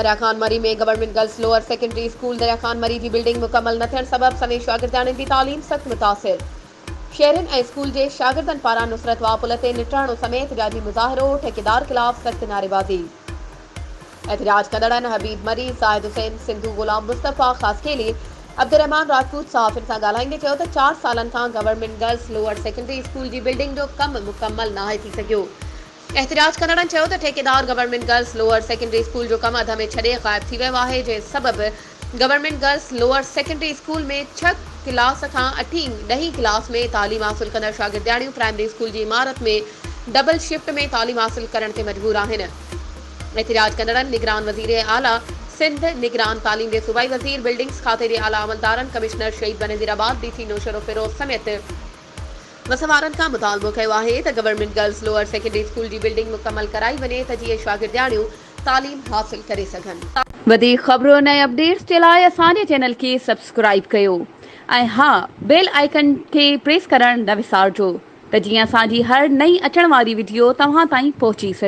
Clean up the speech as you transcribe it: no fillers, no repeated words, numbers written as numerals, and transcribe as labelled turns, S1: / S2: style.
S1: दरिया खान मरी में government girls lower secondary school दरिया खान मरी की बिल्डिंग मुकम्मल न थियण सबब समेत शागिर्दाणनि की तालीम सख्त मुतासिर। शहरन ऐं स्कूल के शागिर्दनि पारां नुसरत वाह पुल ते निटरणो समेत जारी मुज़ाहिरो, ठेकेदार खिलाफ सख्त नारेबाज़ी। एहतजाज कंदड़नि हबीब मरी, ज़ाहिद हुसैन, सिंधु गुलाम मुस्तफ़ा, ख़ासकेली अब्दुर्रहमान राजपूत सहाफ़िन सां ॻाल्हाईंदे चयो त 4 सालनि खां government girls lower secondary school की बिल्डिंग जो कम मुकम्मल नाहे थी सघियो। एहतजाज कंदड़नि चयो त ठेकेदार government girls lower secondary school जो कम अध में छॾे ग़ाइब थी वियो आहे, जे सबब government girls lower secondary school में 6 क्लास खां 8हीं क्लास में तालीम हासिल कंदड़ शागिर्दाणियूं प्राइमरी स्कूल की इमारत में डबल शिफ्ट में तालीम हासिल करण ते मजबूर आहिनि। एहतजाज कंदड़नि निगरान वज़ीर आला सिंध, निगरान तालीम के सूबाई वज़ीर, बिल्डिंग्स खाते के आला अमलदारन, कमिश्नर शहीद बनज़ीराबाद, डीसी नौशरो फिरोज समेत वसवारन का मुतालबो किया है त government girls lower secondary school की बिल्डिंग मुकम्मल कराई वने त जीअं शागिर्दाणियूं तालीम हासिल करे सघन। वधीक खबरों ऐं अपडेट्स के लिए असांजे चैनल के सब्सक्राइब कयो ऐं हाँ, बेल आइकन के प्रेस करण न विसारजो त जीअं असांजी हर नई अचण वारी वीडियो तव्हां ताईं पहुची सघे।